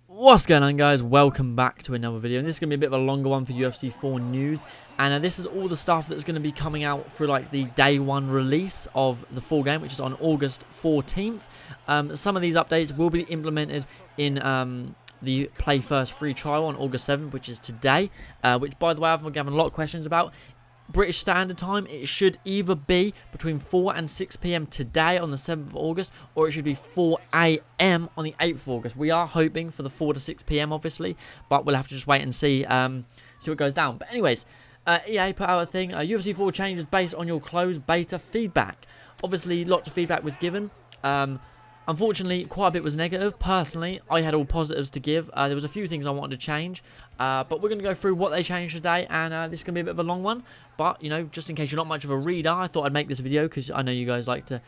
What's going on, guys? Welcome back to another video, and this is going to be a bit of a longer one for UFC 4 news, and this is all the stuff that's going to be coming out for like the day one release of the full game, which is on August 14th. Some of these updates will be implemented in the Play First free trial on August 7th, which is today, which, by the way, I've been getting a lot of questions about. British Standard Time, it should either be between 4 and 6 p.m. today on the 7th of August, or it should be 4 a.m. on the 8th of August. We are hoping for the 4 to 6 p.m. obviously, but we'll have to just wait and see what goes down. But anyways, EA put out a thing, UFC 4 changes based on your closed beta feedback. Obviously, lots of feedback was given. Unfortunately, quite a bit was negative. Personally, I had all positives to give. There was a few things I wanted to change, but we're going to go through what they changed today, and this is going to be a bit of a long one. But, you know, just in case you're not much of a reader, I thought I'd make this video because I know you guys like to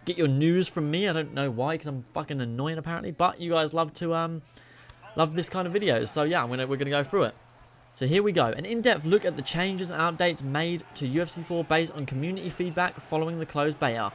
get your news from me. I don't know why, because I'm fucking annoying apparently, but you guys love to love this kind of videos. So yeah, we're going to go through it. So here we go, an in-depth look at the changes and updates made to UFC 4 based on community feedback following the closed beta.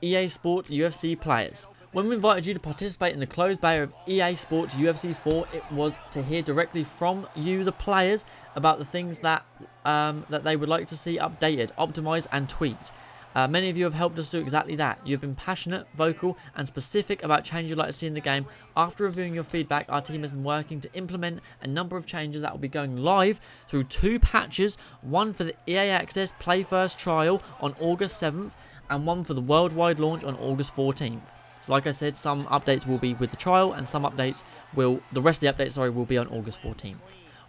EA Sports UFC players. When we invited you to participate in the closed beta of EA Sports UFC 4, it was to hear directly from you, the players, about the things that that they would like to see updated, optimized and tweaked. Many of you have helped us do exactly that. You've been passionate, vocal and specific about changes you'd like to see in the game. After reviewing your feedback, our team has been working to implement a number of changes that will be going live through 2 patches, one for the EA Access Play First trial on August 7th and one for the worldwide launch on August 14th. So like I said, some updates will be with the trial and some updates the rest of the updates, will be on August 14th.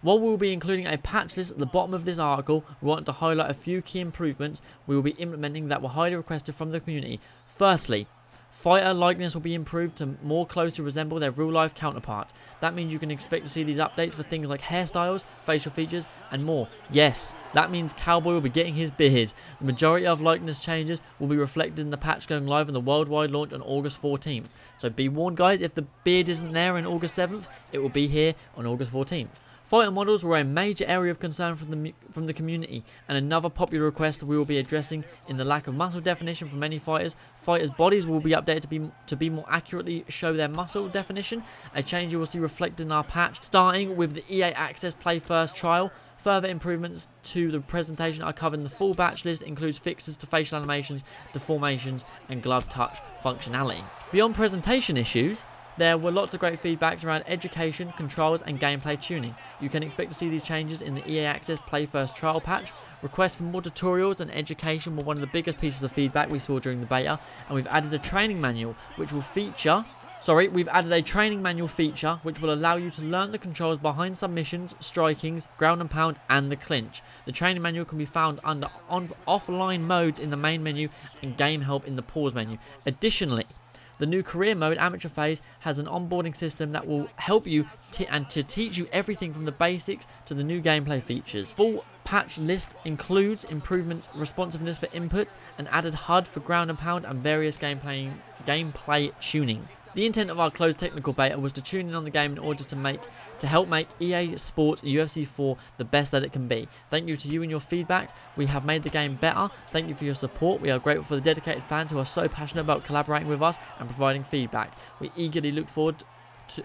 While we will be including a patch list at the bottom of this article, we want to highlight a few key improvements we will be implementing that were highly requested from the community. Firstly, fighter likeness will be improved to more closely resemble their real-life counterparts. That means you can expect to see these updates for things like hairstyles, facial features, and more. Yes, that means Cowboy will be getting his beard. The majority of likeness changes will be reflected in the patch going live in the worldwide launch on August 14th. So be warned, guys, if the beard isn't there on August 7th, it will be here on August 14th. Fighter models were a major area of concern from the community, and another popular request that we will be addressing in the lack of muscle definition for many fighters. Fighters' bodies will be updated to be more accurately show their muscle definition, a change you will see reflected in our patch, starting with the EA Access Play First trial. Further improvements to the presentation are covered in the full batch list, includes fixes to facial animations, deformations, and glove touch functionality. Beyond presentation issues, there were lots of great feedbacks around education, controls and gameplay tuning. You can expect to see these changes in the EA Access Play First trial patch. Requests for more tutorials and education were one of the biggest pieces of feedback we saw during the beta, and we've added a training manual which will feature... we've added a training manual feature which will allow you to learn the controls behind submissions, strikings, ground and pound and the clinch. The training manual can be found under offline modes in the main menu and game help in the pause menu. Additionally, the new career mode, amateur phase, has an onboarding system that will help you to teach you everything from the basics to the new gameplay features. Full patch list includes improvements, responsiveness for inputs, an added HUD for ground and pound, and various gameplay tuning. The intent of our closed technical beta was to tune in on the game in order to help make EA Sports UFC 4 the best that it can be. Thank you to you and your feedback. We have made the game better. Thank you for your support. We are grateful for the dedicated fans who are so passionate about collaborating with us and providing feedback. We eagerly look forward to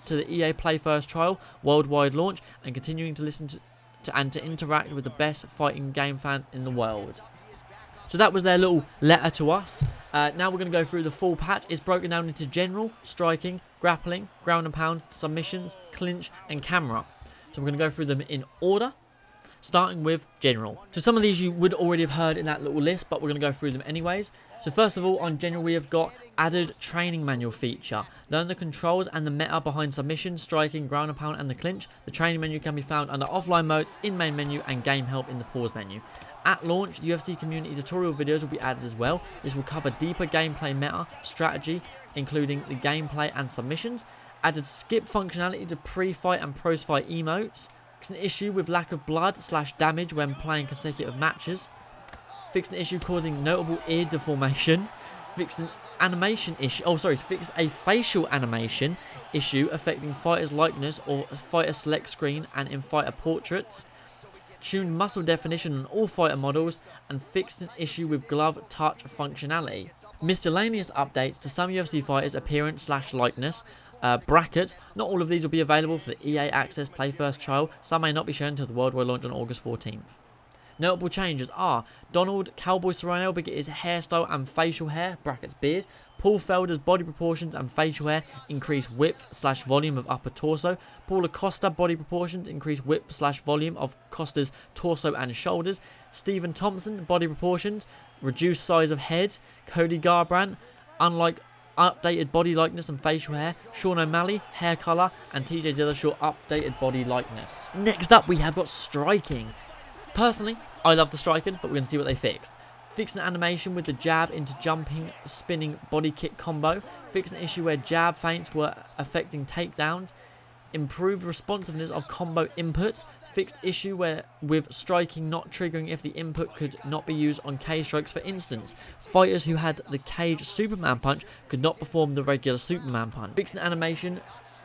the EA Play First trial, worldwide launch, and continuing to listen to interact with the best fighting game fan in the world. So that was their little letter to us. Now we're going to go through the full patch. It's broken down into general, striking, grappling, ground and pound, submissions, clinch and camera. So we're going to go through them in order, starting with general. So some of these you would already have heard in that little list, but we're going to go through them anyways. So first of all, on general, we have got added training manual feature. Learn the controls and the meta behind submission, striking, ground and pound and the clinch. The training menu can be found under offline mode, in main menu and game help in the pause menu. At launch, UFC community tutorial videos will be added as well. This will cover deeper gameplay meta, strategy, including the gameplay and submissions. Added skip functionality to pre-fight and post-fight emotes. Fixed an issue with lack of blood/damage when playing consecutive matches. Fixed an issue causing notable ear deformation. Fixed an animation issue. Fixed a facial animation issue affecting fighters' likeness or fighter select screen and in fighter portraits. Tuned muscle definition on all fighter models, and fixed an issue with glove touch functionality. Miscellaneous updates to some UFC fighters' appearance/likeness. Brackets. Not all of these will be available for the EA Access Play First trial. Some may not be shown until the worldwide launch on August 14th. Notable changes are Donald Cowboy Cerrone will get his hairstyle and facial hair, brackets beard. Paul Felder's body proportions and facial hair increase width/volume of upper torso. Paul Acosta body proportions increase width/volume of Costa's torso and shoulders. Stephen Thompson body proportions, reduced size of head. Cody Garbrandt, unlike updated body likeness and facial hair. Sean O'Malley, hair colour, and TJ Dillashaw, updated body likeness. Next up, we have got striking. Personally, I love the striking, but we're going to see what they fixed. Fix an animation with the jab into jumping, spinning body kick combo. Fix an issue where jab feints were affecting takedowns. Improved responsiveness of combo inputs. Fixed issue where with striking not triggering if the input could not be used on cage strikes. For instance, fighters who had the cage Superman punch could not perform the regular Superman punch. Fixed an animation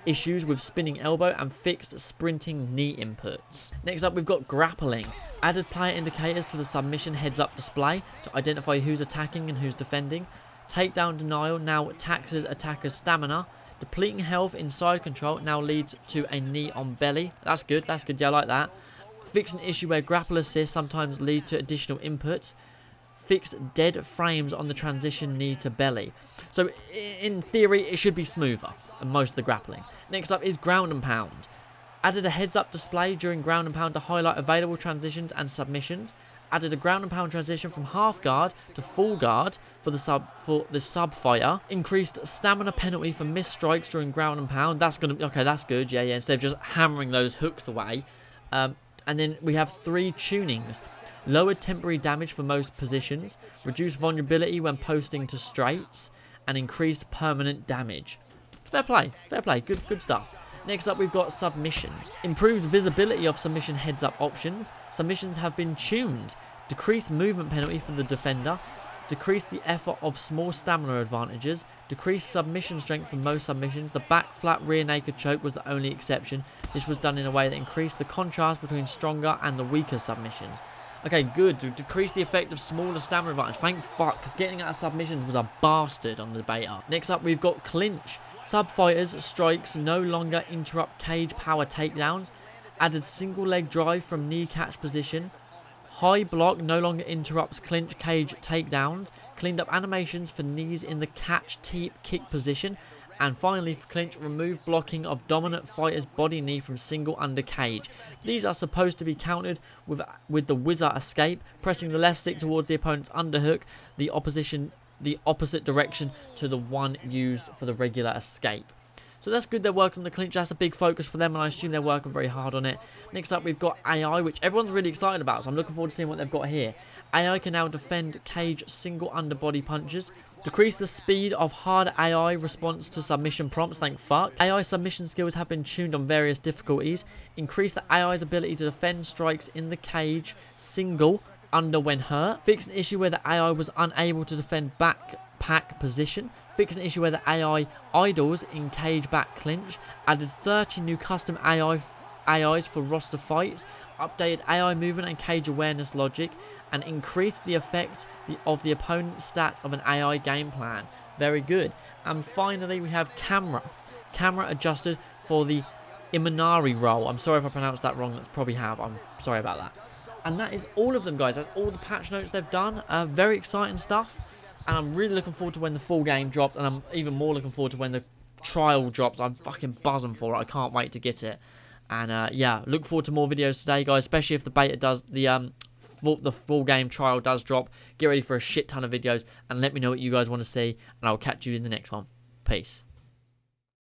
issues with spinning elbow and fixed sprinting knee inputs. Next up, we've got grappling. Added player indicators to the submission heads-up display to identify who's attacking and who's defending. Takedown denial now taxes attacker's stamina. Depleting health in side control now leads to a knee on belly. That's good, yeah, I like that. Fix an issue where grapple assist sometimes lead to additional inputs. Fix dead frames on the transition knee to belly. So in theory, it should be smoother than most of the grappling. Next up is ground and pound. Added a heads-up display during ground and pound to highlight available transitions and submissions. Added a ground and pound transition from half guard to full guard for the sub fighter. Increased stamina penalty for missed strikes during ground and pound. That's good. Yeah. Instead of just hammering those hooks away. And then we have 3 tunings. Lowered temporary damage for most positions. Reduced vulnerability when posting to straights. And increased permanent damage. Fair play. Good stuff. Next up, we've got submissions. Improved visibility of submission heads-up options. Submissions have been tuned. Decreased movement penalty for the defender. Decreased the effort of small stamina advantages. Decreased submission strength for most submissions. The back flat rear naked choke was the only exception. This was done in a way that increased the contrast between stronger and the weaker submissions. Okay, good. To decrease the effect of smaller stamina advantage. Thank fuck, because getting out of submissions was a bastard on the beta. Next up, we've got clinch. Sub-fighters' strikes no longer interrupt cage power takedowns. Added single leg drive from knee catch position. High block no longer interrupts clinch cage takedowns. Cleaned up animations for knees in the catch teep kick position. And finally, for clinch, remove blocking of dominant fighter's body knee from single under cage. These are supposed to be countered with the whizzer escape, pressing the left stick towards the opponent's underhook, the opposite direction to the one used for the regular escape. So that's good, they're working on the clinch. That's a big focus for them, and I assume they're working very hard on it. Next up, we've got AI, which everyone's really excited about, so I'm looking forward to seeing what they've got here. AI can now defend cage single underbody punches. Decrease the speed of hard AI response to submission prompts, thank fuck. AI submission skills have been tuned on various difficulties. Increase the AI's ability to defend strikes in the cage single under when hurt. Fix an issue where the AI was unable to defend backpack position. Fix an issue where the AI idles in cage back clinch. Added 30 new custom AIs for roster fights. Updated AI movement and cage awareness logic. And increased the effect of the opponent's stats of an AI game plan. Very good. And finally, we have camera. Camera adjusted for the Imanari role. I'm sorry if I pronounced that wrong. That's probably have. I'm sorry about that. And that is all of them, guys. That's all the patch notes they've done. Very exciting stuff. And I'm really looking forward to when the full game drops. And I'm even more looking forward to when the trial drops. I'm fucking buzzing for it. I can't wait to get it. And yeah, look forward to more videos today, guys. Especially if the beta does, the full game trial does drop. Get ready for a shit ton of videos. And let me know what you guys want to see. And I'll catch you in the next one. Peace.